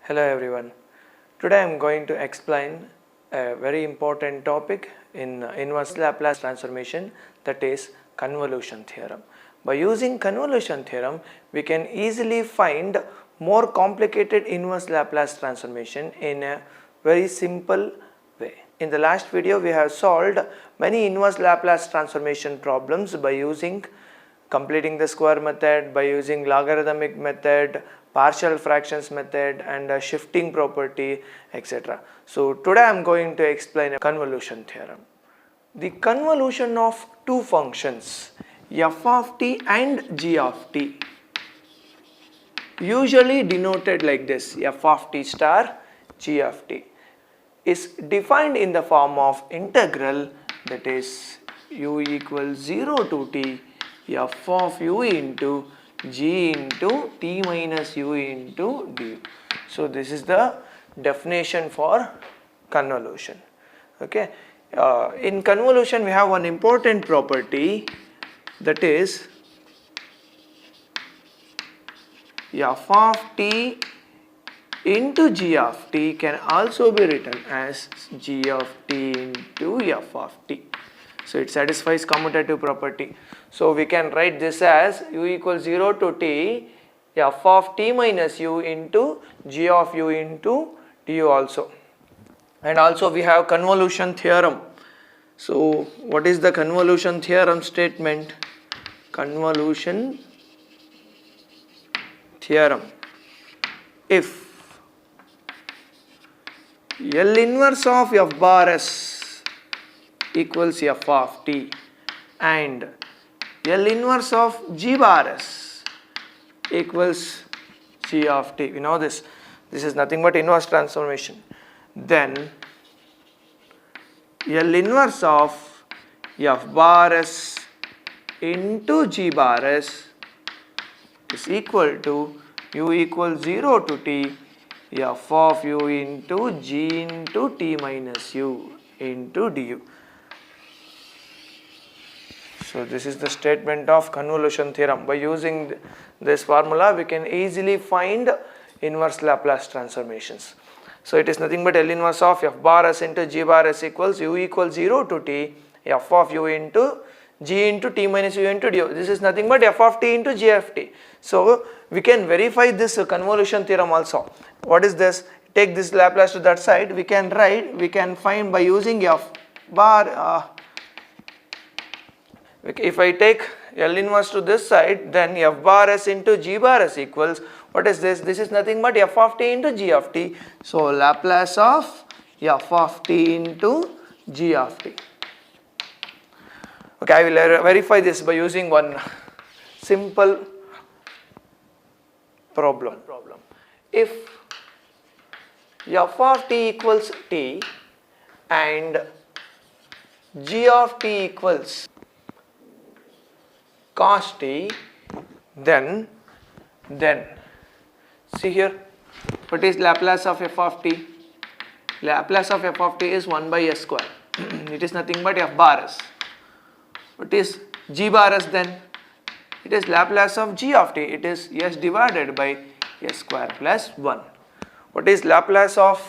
Hello everyone. Today I am going to explain a very important topic in inverse Laplace transformation, that is convolution theorem. By using convolution theorem, we can easily find more complicated inverse Laplace transformation in a very simple way. In the last video we have solved many inverse Laplace transformation problems by using completing the square method, by using logarithmic method, partial fractions method and a shifting property, etc. So today I am going to explain a convolution theorem. The convolution of two functions f of t and g of t, usually denoted like this, f of t star g of t, is defined in the form of integral, that is u equals 0 to t f of u into g into t minus u into du. So this is the definition for convolution. Okay. In convolution we have one important property, that is f of t into g of t can also be written as g of t into f of t. So it satisfies commutative property. So we can write this as u equals 0 to t f of t minus u into g of u into du also. And also we have convolution theorem. So what is the convolution theorem statement? Convolution theorem: if L inverse of f bar s equals f of t and L inverse of g bar s equals g of t, we know this is nothing but inverse transformation, then L inverse of f bar s into g bar s is equal to u equals 0 to t f of u into g into t minus u into du. So this is the statement of convolution theorem. By using this formula we can easily find inverse Laplace transformations. So it is nothing but L inverse of f bar s into g bar s equals u equals 0 to t f of u into g into t minus u into du. This is nothing but f of t into g of t. So we can verify this convolution theorem also. What is this? Take this Laplace to that side, we can find by using f bar, if I take L inverse to this side, then f bar s into g bar s equals, what is this? This is nothing but f of t into g of t. So Laplace of f of t into g of t. Okay, I will verify this by using one simple problem. If f of t equals t and g of t equals cos t, then see here, what is Laplace of f of t? Laplace of f of t is 1 by s square. It is nothing but f bar s. What is g bar s then? It is Laplace of g of t. It is s divided by s square plus 1. What is Laplace of,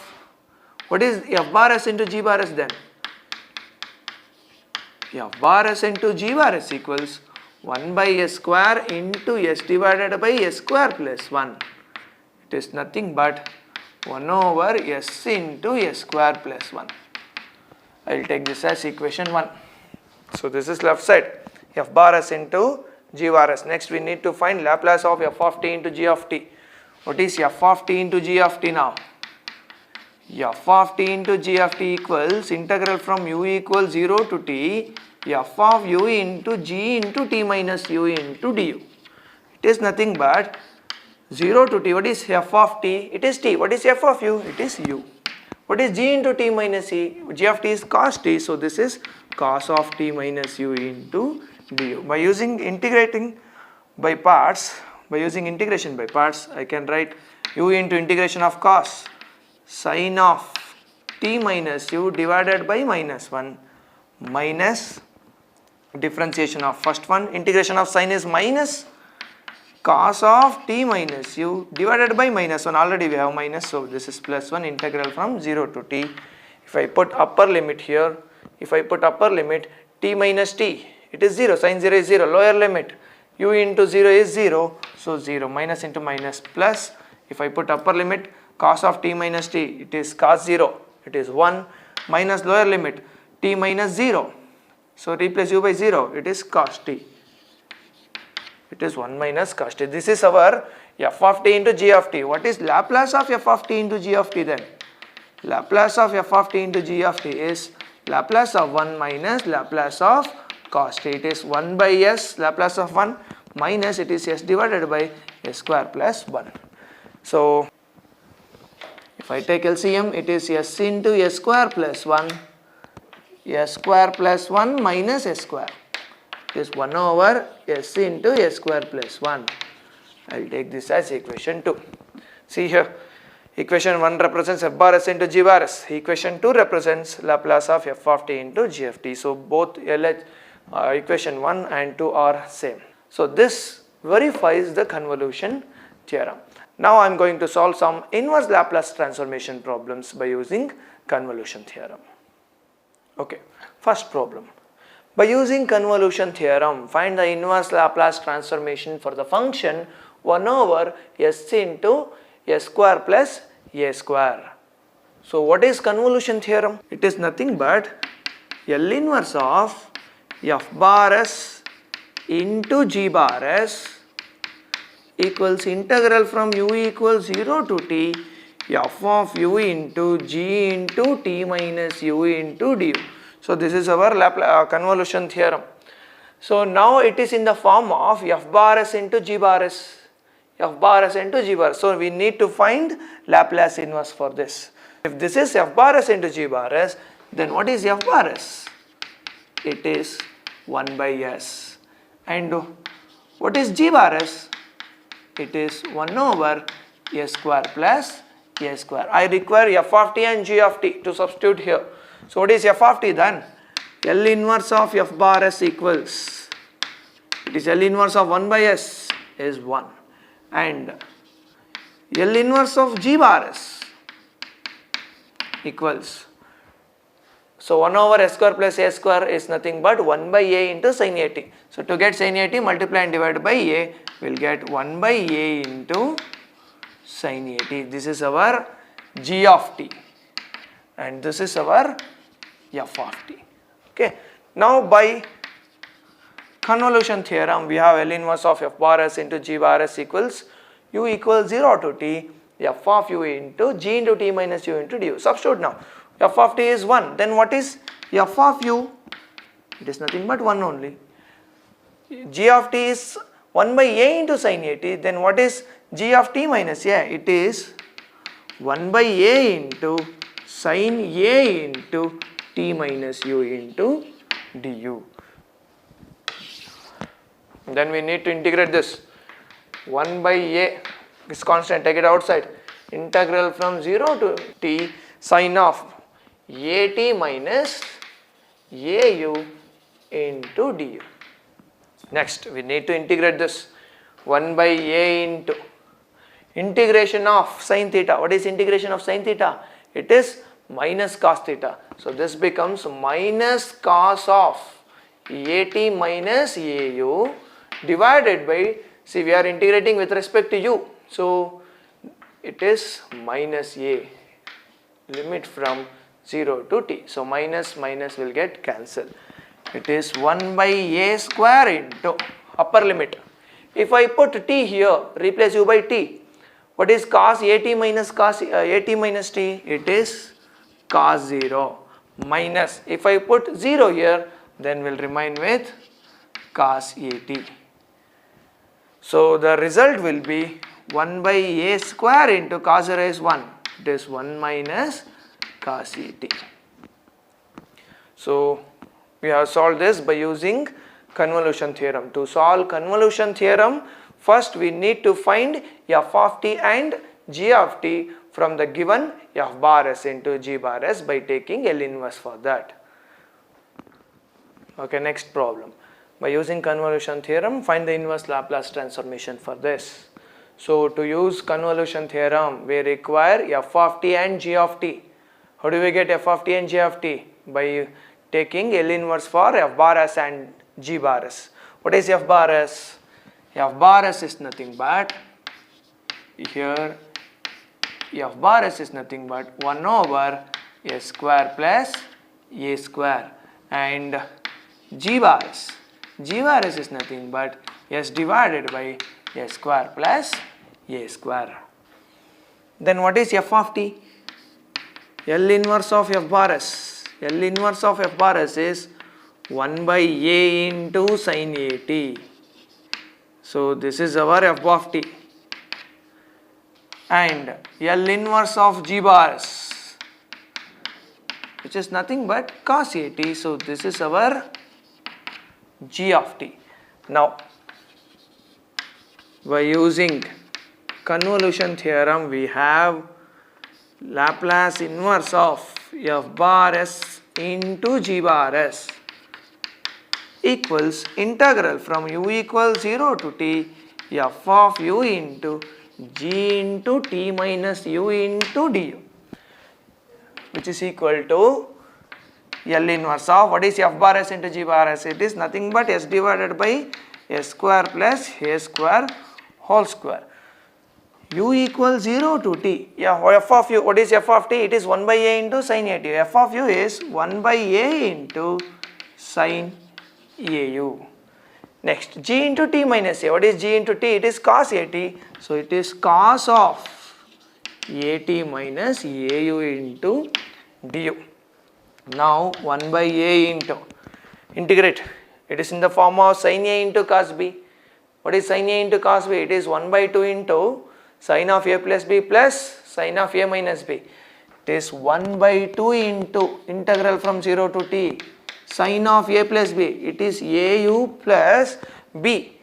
what is f bar s into g bar s then? F bar s into g bar s equals 1 by s square into s divided by s square plus 1. It is nothing but 1 over s into s square plus 1. I will take this as equation 1. So this is left side, f bar s into g bar s. Next we need to find Laplace of f of t into g of t. What is f of t into g of t now? F of t into g of t equals integral from u equals 0 to t f of u into g into t minus u into du. It is nothing but 0 to t. What is f of t? It is t. What is f of u? It is u. What is g into t minus e? G of t is cos t, so this is cos of t minus u into du. By using integration by parts, I can write u into integration of cos sin of t minus u divided by minus 1 minus differentiation of first one, integration of sin is minus cos of t minus u divided by minus 1. Already we have minus, so this is plus 1 integral from 0 to t. If I put upper limit here, if I put upper limit t minus t, it is 0, sin 0 is 0, lower limit u into 0 is 0, so 0, minus into minus plus. If I put upper limit cos of t minus t, it is cos 0, it is 1, minus lower limit t minus 0, so replace u by 0, it is cos t, it is 1 minus cos t. This is our f of t into g of t. What is Laplace of f of t into g of t then? Laplace of f of t into g of t is Laplace of 1 minus Laplace of cos t. It is 1 by s Laplace of 1 minus it is s divided by s square plus 1. So if I take LCM, it is s into s square plus 1, s square plus 1 minus s square. It is 1 over s into s square plus 1. I will take this as equation 2. See here, equation 1 represents f bar s into g bar s. Equation 2 represents Laplace of f of t into g of t. So both equation 1 and 2 are same. So this verifies the convolution theorem. Now I am going to solve some inverse Laplace transformation problems by using convolution theorem. Okay, first problem. By using convolution theorem, find the inverse Laplace transformation for the function 1 over s into s square plus a square. So what is convolution theorem? It is nothing but L inverse of f bar s into g bar s equals integral from u equals 0 to t f of u into g into t minus u into du. So this is our convolution theorem. So now it is in the form of f bar s into g bar s, f bar s into g bar s. So we need to find Laplace inverse for this. If this is f bar s into g bar s, then what is f bar s? It is 1 by s. And what is g bar s? It is 1 over s square plus a square. I require f of t and g of t to substitute here. So what is f of t then? L inverse of f bar s equals, it is L inverse of 1 by s is 1, and L inverse of g bar s equals, so 1 over s square plus a square is nothing but 1 by a into sin a t. So to get sin a t, multiply and divide by a, we will get 1 by a into sin a t. This is our g of t and this is our f of t. Okay. Now by convolution theorem, we have L inverse of f bar s into g bar s equals u equals 0 to t f of u into g into t minus u into du. Substitute now. F of t is 1. Then what is f of u? It is nothing but 1 only. G of t is 1 by a into sin a t. Then what is g of t minus a? It is 1 by a into sin a into t minus u into du. Then we need to integrate this. 1 by a is constant, take it outside. Integral from 0 to t sin of at minus au into du. Next we need to integrate this. 1 by a into integration of sin theta. What is integration of sin theta? It is minus cos theta. So this becomes minus cos of at minus au divided by, see we are integrating with respect to u. So it is minus a, limit from 0 to t. So minus minus will get cancelled. It is 1 by a square into upper limit. If I put t here, replace u by t. What is cos at minus at minus t? It is cos 0 minus, if I put 0 here, then will remain with cos at. So the result will be 1 by a square into cos 0 is 1. It is 1 minus cos at. So we have solved this by using convolution theorem. To solve convolution theorem, first we need to find f of t and g of t from the given f bar s into g bar s by taking L inverse for that. Okay, next problem. By using convolution theorem, find the inverse Laplace transformation for this. So to use convolution theorem, we require f of t and g of t. How do we get f of t and g of t? By taking L inverse for f bar s and g bar s. What is f bar s? F bar s is nothing but, here f bar s is nothing but 1 over s square plus a square, and g bar s is nothing but s divided by s square plus a square. Then what is f of t? L inverse of f bar s. L inverse of f bar s is 1 by a into sin a t. So this is our f of t. And L inverse of g bar s, which is nothing but cos a t. So this is our g of t. Now, by using convolution theorem, we have Laplace inverse of f bar s into g bar s equals integral from u equals 0 to t f of u into g into t minus u into du, which is equal to L inverse of, what is f bar s into g bar s? It is nothing but s divided by s square plus a square whole square. U equals 0 to t. Yeah, f of u, what is f of t? It is 1 by a into sin a t. F of u is 1 by a into sin au. Next, g into t minus a. What is g into t? It is cos a t. So it is cos of a t minus au into du. Now 1 by a into, integrate. It is in the form of sin a into cos b. What is sin a into cos b? It is 1 by 2 into sin of a plus b plus sin of a minus b. It is 1 by 2 into integral from 0 to t sin of a plus b. It is au plus b.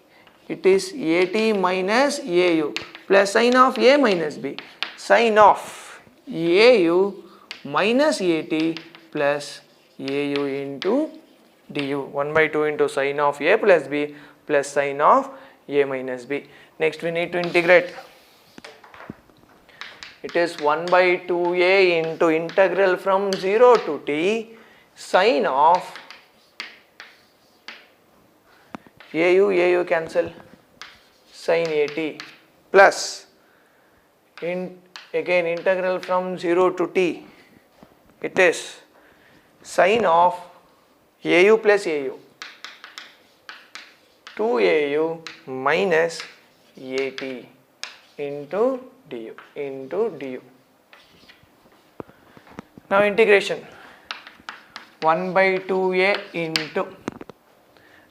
It is at minus au plus sin of a minus b. Sin of au minus at plus au into du. 1 by 2 into sin of a plus b plus sin of a minus b. Next we need to integrate. It is 1 by 2a into integral from 0 to t sin of au cancel, sin at plus again integral from 0 to t, it is sin of au plus au, 2au minus at into du. Now integration, 1 by 2a into,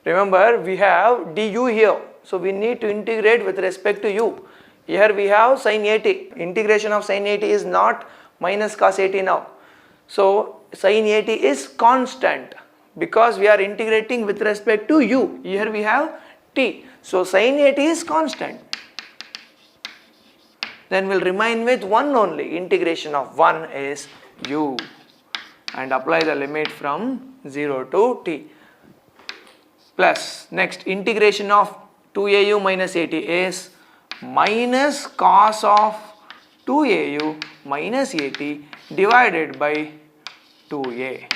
remember we have du here, so we need to integrate with respect to u. Here we have sin at, integration of sin at is not minus cos at now. So sin at is constant because we are integrating with respect to u. Here we have t, so sin at is constant. Then we'll remain with 1 only. Integration of 1 is u, and apply the limit from 0 to t. Plus next integration of 2au minus at is minus cos of 2au minus at divided by 2a,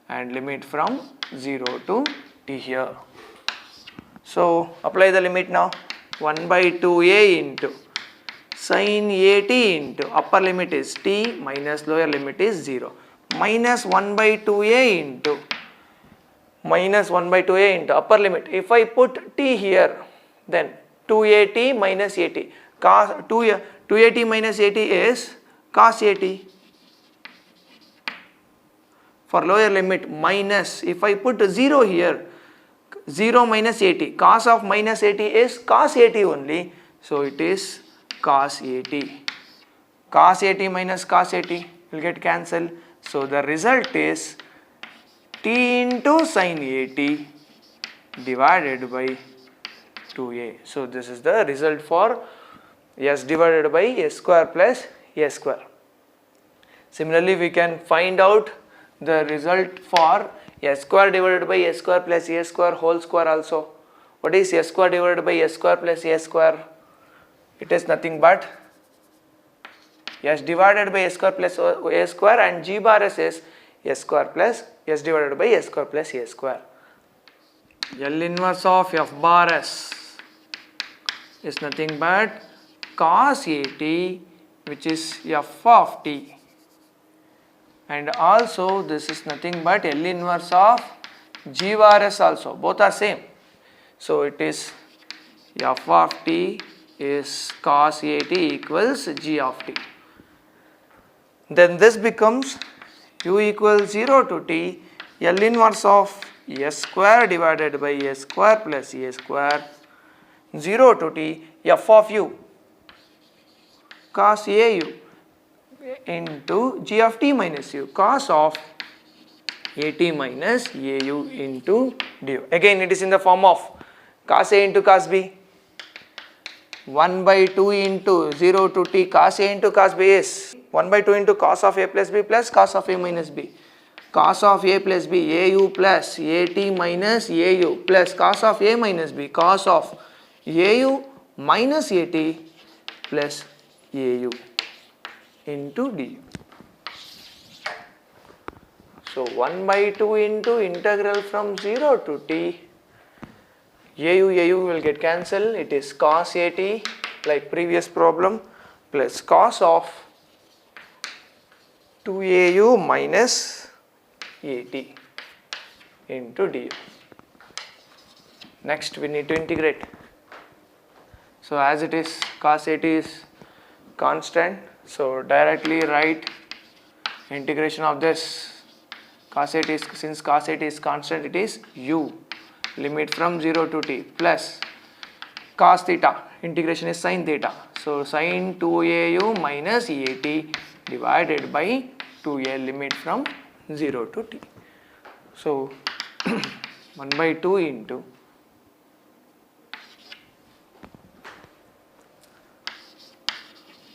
and limit from 0 to t here. So apply the limit now. 1 by 2a into sin at into upper limit is t minus lower limit is 0 minus 1 by 2a into minus 1 by 2a into upper limit. If I put t here, then 2at minus at, cos 2at minus at is cos at. For lower limit minus, if I put 0 here, 0 minus at, cos of minus at is cos at only, so it is cos at. Cos at minus cos at will get cancelled, so the result is t into sin at divided by 2a. So this is the result for s divided by s square plus a square. Similarly, we can find out the result for S square divided by S square plus A square whole square also. What is S square divided by S square plus A square? It is nothing but S divided by S square plus A square, and G bar S is S square plus S divided by S square plus A square. L inverse of F bar S is nothing but cos AT, which is F of t, and also this is nothing but L inverse of G bar S also, both are same. So it is F of t is cos AT equals G of t. Then this becomes u equals 0 to t L inverse of S square divided by S square plus A square 0 to t F of u cos AU into G of t minus u cos of AT minus AU into du. Again it is in the form of cos A into cos B. 1 by 2 into 0 to t cos A into cos B is 1 by 2 into cos of A plus B plus cos of A minus B. Cos of A plus B, AU plus AT minus AU plus cos of A minus B, cos of AU minus AT plus AU into du. So 1 by 2 into integral from 0 to t, AU will get cancelled, it is cos AT like previous problem plus cos of 2AU minus AT into du. Next we need to integrate. So as it is, cos AT is constant, so directly write integration of this. Cos AT is, since cos AT is constant, it is u limit from 0 to t plus cos theta, integration is sin theta, so sin 2AU minus AT divided by 2a limit from 0 to t. So 1 by 2 into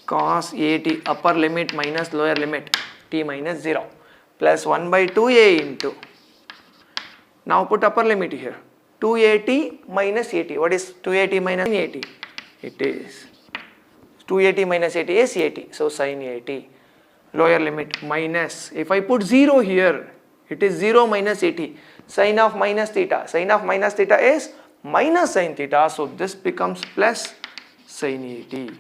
cos AT upper limit minus lower limit t minus 0 plus 1 by 2a into, now put upper limit here, 2AT minus AT. What is 2AT minus AT? It is 2AT minus AT is AT, so sin AT. Lower limit minus, if I put 0 here, it is 0 minus AT. Sin of minus theta, sin of minus theta is minus sin theta, so this becomes plus sin AT.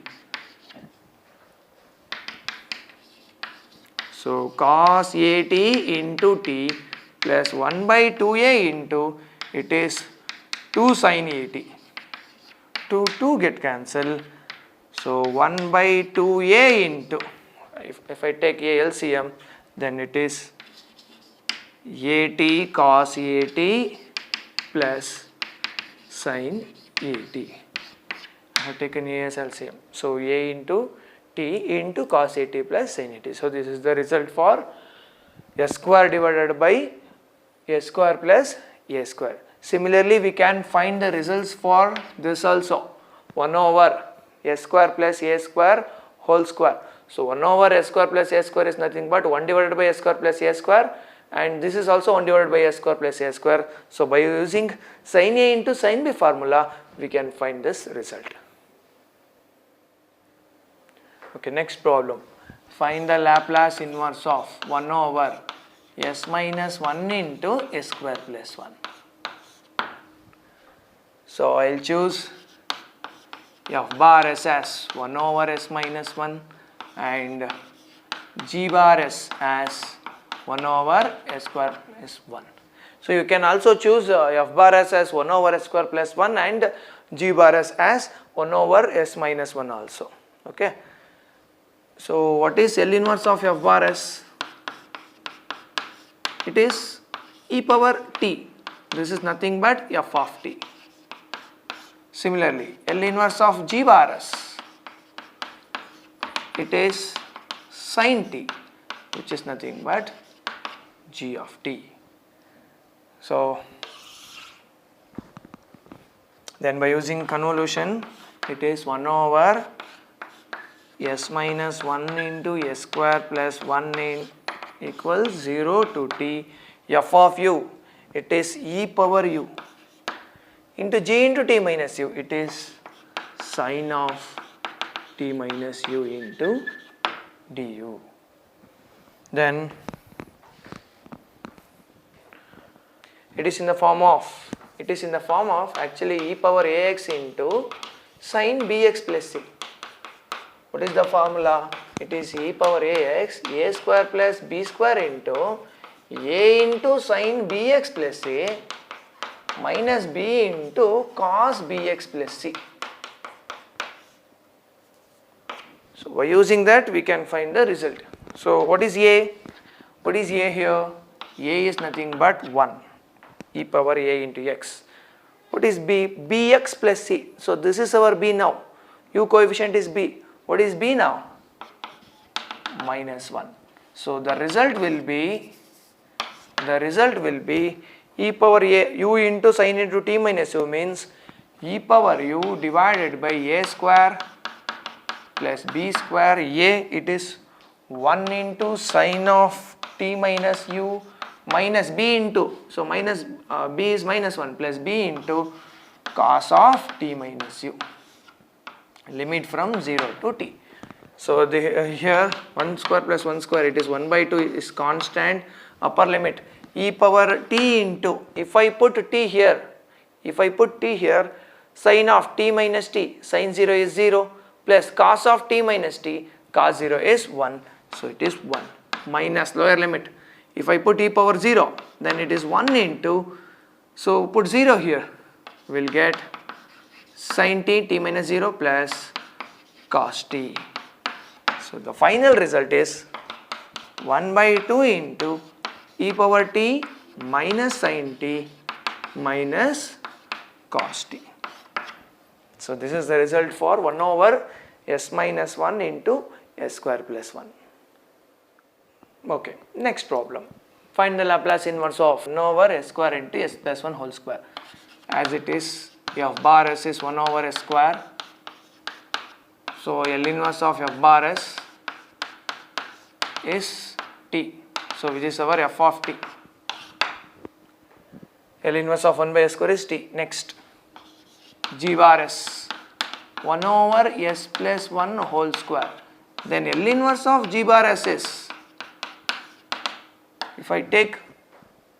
So cos AT into t plus 1 by 2a into, it is 2 sin AT. 2 get cancelled. So 1 by 2a into, if I take a LCM, then it is AT cos AT plus sin AT. I have taken a as LCM. So a into t into cos AT plus sin AT. So this is the result for S square divided by S square plus A square. Similarly, we can find the results for this also, 1 over S square plus A square whole square. So 1 over S square plus A square is nothing but 1 divided by S square plus A square, and this is also 1 divided by S square plus A square. So by using sin A into sin B formula, we can find this result. Okay, next problem. Find the Laplace inverse of 1 over S minus 1 into S square plus 1. So I will choose F bar S as 1 over S minus 1 and G bar S as 1 over S square plus 1. So you can also choose F bar S as 1 over S square plus 1 and G bar S as 1 over S minus 1 also. Okay. So what is L inverse of F bar S? It is e power t. This is nothing but F of t. Similarly, L inverse of G bar S, it is sin t, which is nothing but G of t. So then by using convolution, it is 1 over S minus 1 into S square plus 1 in equals 0 to t f of u, it is e power u, into g into t minus u, it is sine of t minus u into du. Then it is in the form of actually e power ax into sine bx plus c. What is the formula? It is e power ax, a square plus b square into a into sine bx plus c minus b into cos bx plus c. So by using that we can find the result. So what is a? What is a here? A is nothing but 1, e power a into x. What is b? Bx plus c. So this is our b now. U coefficient is b. What is b now? Minus 1. So the result will be e power a u into sine into t minus u means e power u divided by a square plus b square a, it is 1 into sine of t minus u minus b into, so minus b is minus 1 plus b into cos of t minus u, limit from 0 to t. So here 1 square plus 1 square, it is 1 by 2 is constant, upper limit e power t into, if I put t here, sine of t minus t, sine 0 is 0 plus cos of t minus t, cos 0 is 1, so it is 1 minus lower limit. If I put e power 0, then it is 1 into, so put 0 here, we will get sin t minus 0 plus cos t. So the final result is 1 by 2 into e power t minus sin t minus cos t. So this is the result for 1 over s minus 1 into s square plus 1. Okay, next problem. Find the Laplace inverse of 1 over s square into s plus 1 whole square. As it is, f bar s is 1 over s square. So L inverse of f bar s is t. So which is our f of t. L inverse of 1 by s square is t. Next, g bar s 1 over s plus 1 whole square. Then L inverse of g bar s is, if I take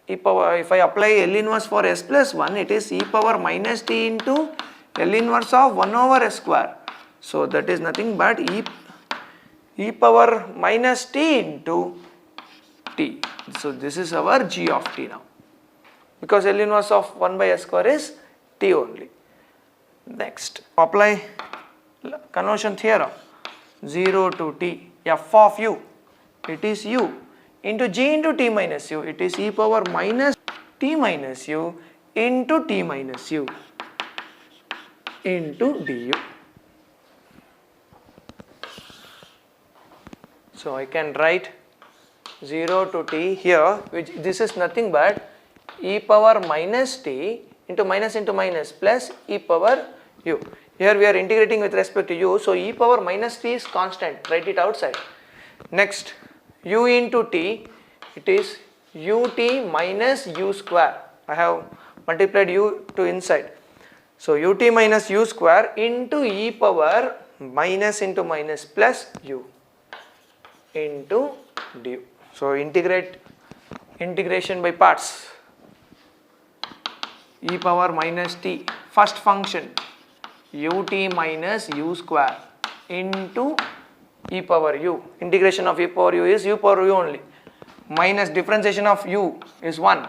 if I apply L inverse for s plus 1, it is e power minus t into L inverse of 1 over s square. So that is nothing but e power minus t into t. So this is our g of t now, because L inverse of 1 by s square is t only. Next, apply conversion theorem. 0 to t, f of u, it is u, into g into t minus u, it is e power minus t minus u into t minus u into du. So I can write 0 to t here, which this is nothing but e power minus t into minus plus e power u. Here we are integrating with respect to u, so e power minus t is constant, write it outside. Next, u into t, it is ut minus u square. I have multiplied u to inside. So ut minus u square into e power minus plus u into du. So integration by parts. E power minus t, first function ut minus u square into e power u. Integration of e power u is u power u only. Minus differentiation of u is 1.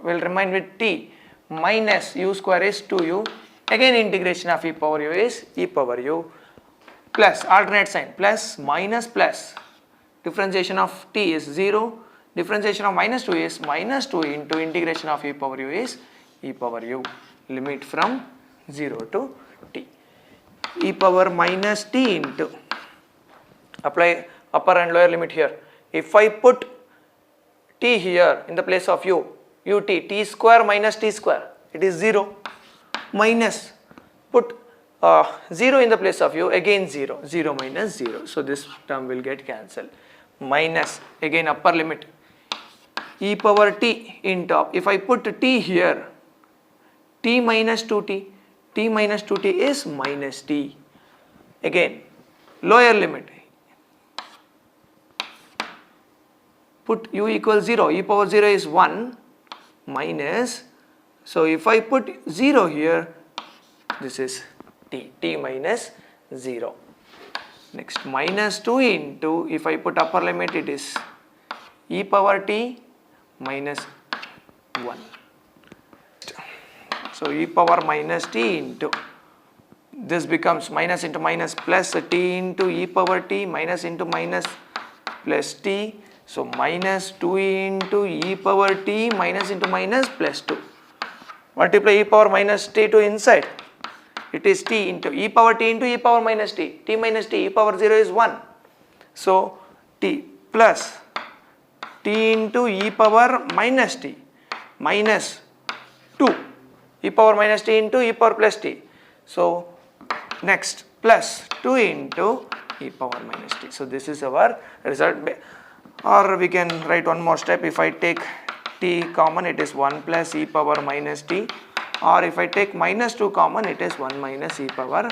Will remain with t. Minus u square is 2u. Again integration of e power u is e power u. Plus alternate sign, plus minus plus. Differentiation of t is 0. Differentiation of minus 2 is minus 2 into integration of e power u is e power u. Limit from 0 to t. E power minus t into, apply upper and lower limit here. If I put t here in the place of u, ut, t square minus t square, it is 0. Minus, put 0 in the place of u, again 0, 0 minus 0. So this term will get cancelled. Minus, again upper limit, e power t into, if I put t here, t minus 2t, t minus 2t is minus t. Again, lower limit, put u equals 0, e power 0 is 1 minus, so if I put 0 here, this is t minus 0. Next, minus 2 into, if I put upper limit, it is e power t minus 1. So e power minus t into, this becomes minus into minus plus t into e power t minus into minus plus t. So minus 2 into e power t minus into minus plus 2. Multiply e power minus t to inside. It is t into e power t into e power minus t. T minus t, e power 0 is 1. So t plus t into e power minus t minus 2. E power minus t into e power plus t. So next, plus 2 into e power minus t. So this is our result. Or we can write one more step. If I take t common, it is 1 plus e power minus t. Or if I take minus 2 common, it is 1 minus e power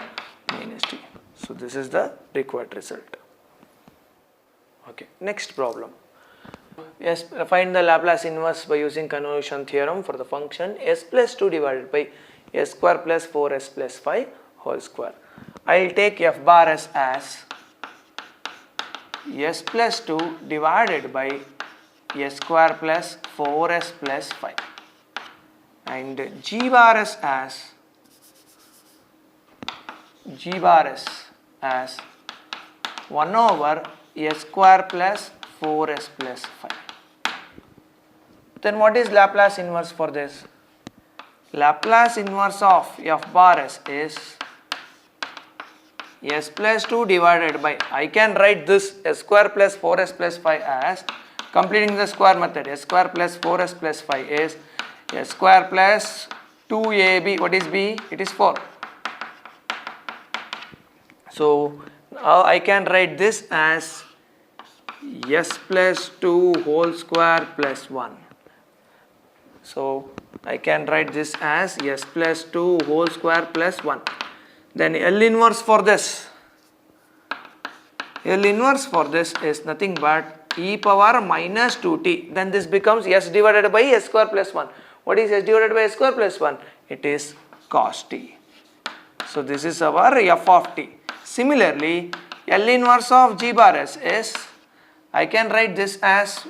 minus t. So this is the required result. Okay, next problem. Yes, find the Laplace inverse by using convolution theorem for the function s plus 2 divided by s square plus 4s plus 5 whole square. I will take f bar as s plus 2 divided by s square plus 4s plus 5, and g bar as 1 over s square plus 4s plus 5. Then what is Laplace inverse for this? Laplace inverse of f bar s is s plus 2 divided by, I can write this s square plus 4s plus 5 as, completing the square method, s square plus 4s plus 5 is s square plus 2ab, what is b? It is 4. So now I can write this as s plus 2 whole square plus 1. So I can write this as s plus 2 whole square plus 1. Then L inverse for this. L inverse for this is nothing but e power minus 2t. Then this becomes s divided by s square plus 1. What is s divided by s square plus 1? It is cos t. So this is our f of t. Similarly, L inverse of g bar s is, I can write this as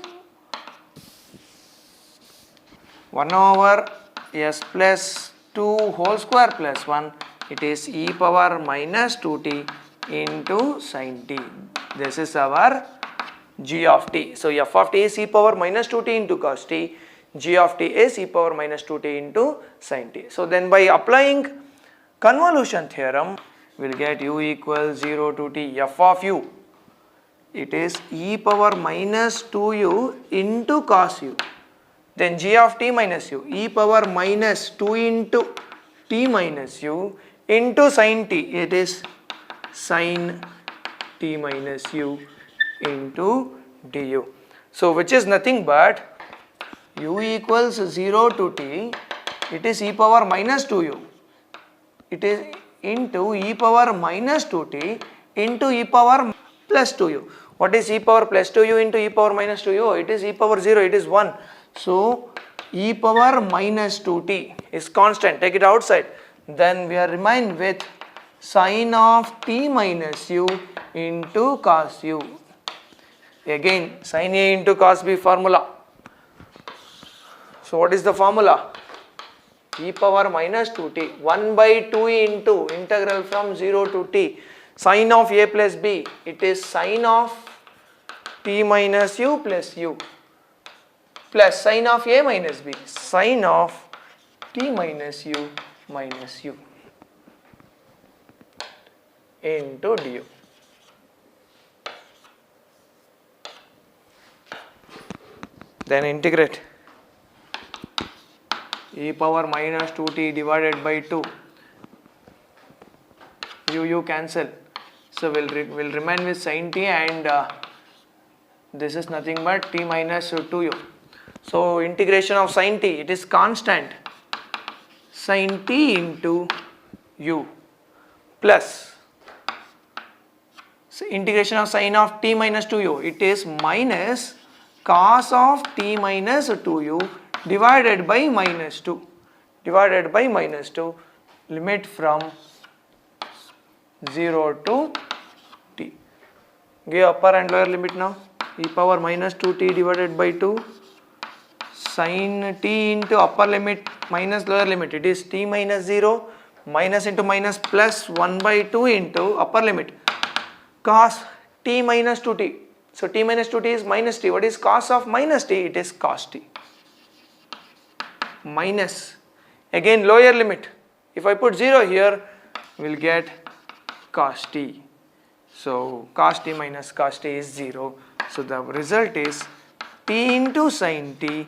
1 over s plus 2 whole square plus 1. It is e power minus 2t into sin t. This is our g of t. So f of t is e power minus 2t into cos t. G of t is e power minus 2t into sin t. So then by applying convolution theorem, we will get u equals 0 to t. F of u, it is e power minus 2u into cos u. Then g of t minus u, e power minus 2 into t minus u into sin t, it is sin t minus u into du. So which is nothing but u equals 0 to t, it is e power minus 2u, it is into e power minus 2t into e power plus 2u. What is e power plus 2u into e power minus 2u? It is e power 0, it is 1. So e power minus 2t is constant, take it outside. Then we are remain with sin of t minus u into cos u. Again sin a into cos b formula. So what is the formula? E power minus 2t, 1 by 2 into integral from 0 to t sin of a plus b, it is sin of t minus u plus u plus sin of a minus b, sin of t minus u minus u into du. Then integrate e power minus 2t divided by 2, u cancel, so we'll remain with sin t, and this is nothing but t minus 2u. So integration of sin t, it is constant, sin t into u plus, so integration of sin of t minus 2u, it is minus cos of t minus 2u divided by minus 2, limit from 0 to t. Give upper and lower limit now. E power minus 2t divided by 2 sin t into upper limit minus lower limit, it is t minus 0 minus into minus plus 1 by 2 into upper limit cos t minus 2t. So t minus 2t is minus t. What is cos of minus t? It is cos t minus, again lower limit. If I put 0 here, we will get cos t. So cos t minus cos t is 0. So the result is t into sin t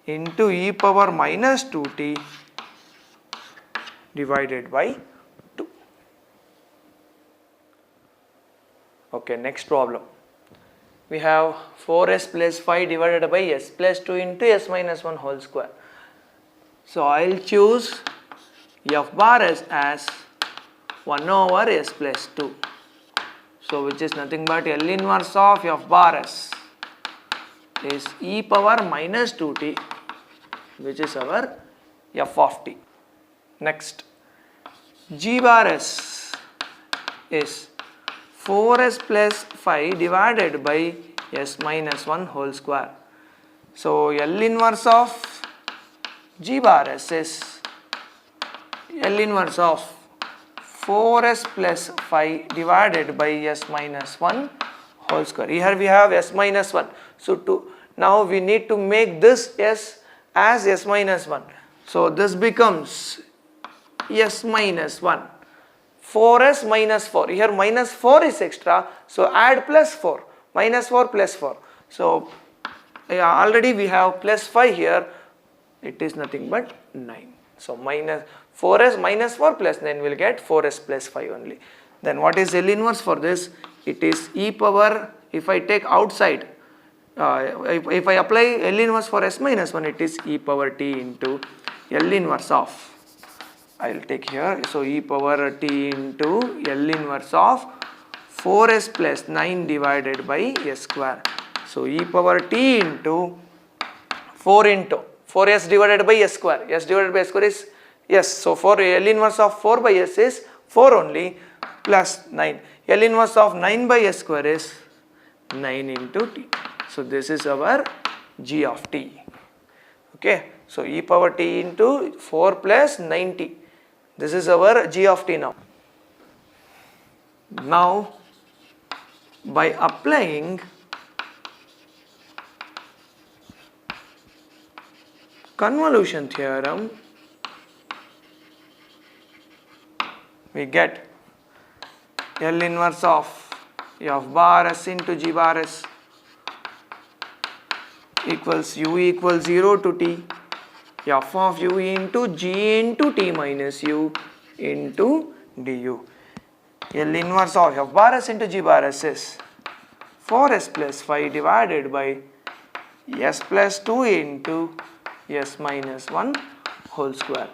into e power minus 2t divided by 2. Okay, next problem. We have 4s plus 5 divided by s plus 2 into s minus 1 whole square. So I will choose f bar as 1 over s plus 2. So which is nothing but L inverse of f bar s is e power minus 2t, which is our f of t. Next, g bar s is 4s plus 5 divided by s minus 1 whole square. So L inverse of g bar s is L inverse of 4s plus 5 divided by s minus 1 whole square. Here we have s minus 1. So now we need to make this s as s minus 1. So this becomes s minus 1. 4s minus 4. Here minus 4 is extra. So add plus 4. Minus 4 plus 4. So already we have plus 5 here. It is nothing but 9. So minus 4s minus 4 plus 9 will get 4s plus 5 only. Then what is L inverse for this? It is e power, if I take outside, if I apply L inverse for s minus 1, it is e power t into L inverse of, I will take here, so e power t into L inverse of 4s plus 9 divided by s square. So e power t into 4 into 4s divided by s square. S divided by s square is s. So for L inverse of 4 by s is 4 only plus 9. L inverse of 9 by s square is 9 into t. So this is our g of t. Okay. So e power t into 4 plus 9t. This is our g of t now. Now by applying convolution theorem, we get L inverse of f bar s into g bar s equals u equals 0 to t, f of u into g into t minus u into du. L inverse of f bar s into g bar s is 4s plus 5 divided by s plus 2 into s minus 1 whole square.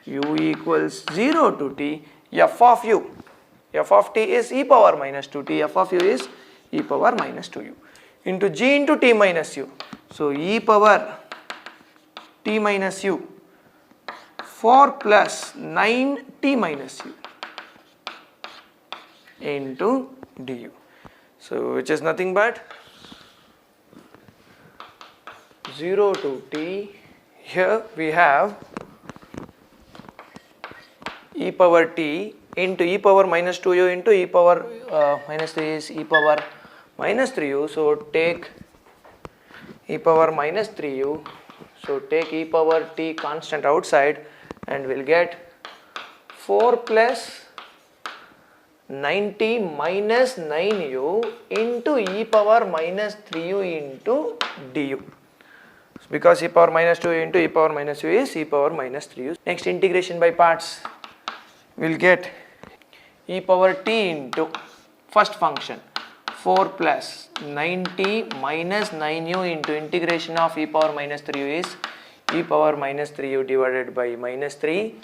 U equals 0 to t, f of u. F of t is e power minus 2t, f of u is e power minus 2u into g into t minus u. So e power t minus u 4 plus 9t minus u into du. So which is nothing but 0 to t. Here we have e power t into e power minus 2u into e power minus 3 is e power minus 3u. So take e power minus 3u. So take e power t constant outside and we'll get 4 plus 9t minus 9u into e power minus 3u into du. Because e power minus 2 into e power minus u is e power minus 3u. Next, integration by parts. We'll get e power t into first function 4 plus 90 minus 9u into integration of e power minus 3u is e power minus 3u divided by minus 3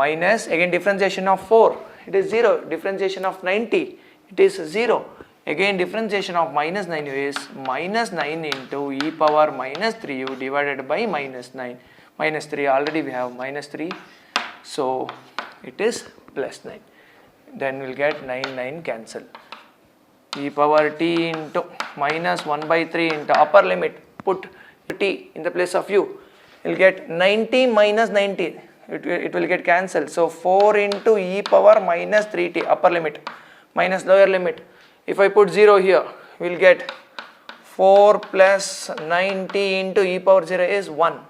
minus again differentiation of 4 it is 0, differentiation of 90 it is 0, again differentiation of minus 9u is minus 9 into e power minus 3u divided by minus 9, minus 3 already we have minus 3, so it is plus 9, then we will get 9 cancel. E power t into minus 1 by 3 into upper limit, put t in the place of u, you will get 90 minus 90, it will get cancelled. So 4 into e power minus 3t upper limit minus lower limit. If I put 0 here, we will get 4 plus 90 into e power 0 is 1.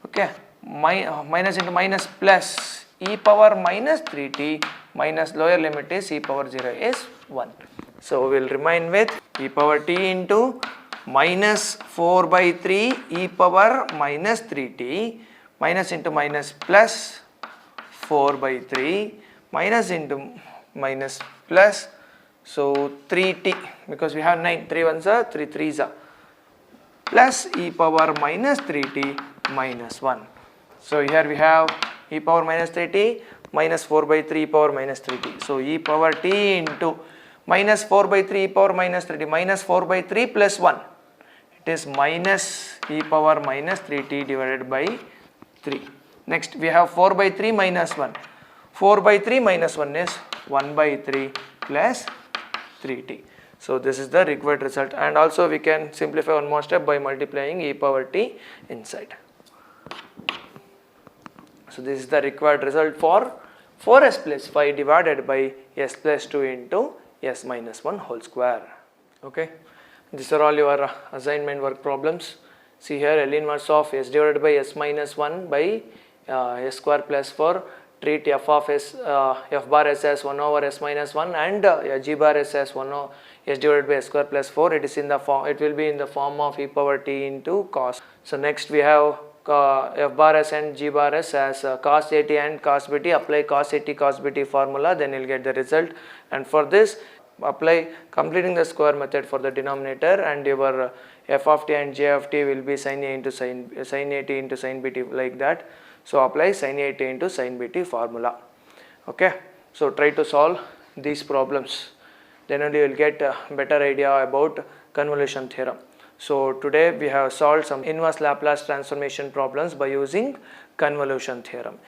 Okay, minus into minus plus e power minus 3t minus lower limit is e power 0 is 1. So we will remain with e power t into minus 4 by 3 e power minus 3t minus into minus plus 4 by 3 minus into minus plus, so 3t because we have 9, 3 ones are 3 3s are plus e power minus 3t minus 1. So here we have e power minus 3t minus 4 by 3 e power minus 3t. So e power t into minus 4 by 3 e power minus 3t minus 4 by 3 plus 1. It is minus e power minus 3t divided by 3. Next we have 4 by 3 minus 1. 4 by 3 minus 1 is 1 by 3 plus 3t. So this is the required result, and also we can simplify one more step by multiplying e power t inside. So this is the required result for 4s plus 5 divided by s plus 2 into s minus 1 whole square. Okay, these are all your assignment work problems. See here, L inverse of s divided by s minus 1 by s square plus 4, treat f of s, f bar s as 1 over s minus 1 and g bar s as 1 over s divided by s square plus 4. It is in the form, it will be in the form of e power t into cos. So next we have f bar s and g bar s as cos at and cos bt. Apply cos at cos bt formula, then you will get the result, and for this apply completing the square method for the denominator, and your f of t and j of t will be sin a into sin at into sin bt, like that. So apply sin at into sin bt formula. Okay, so try to solve these problems, then only you will get a better idea about convolution theorem. So today we have solved some inverse Laplace transformation problems by using convolution theorem.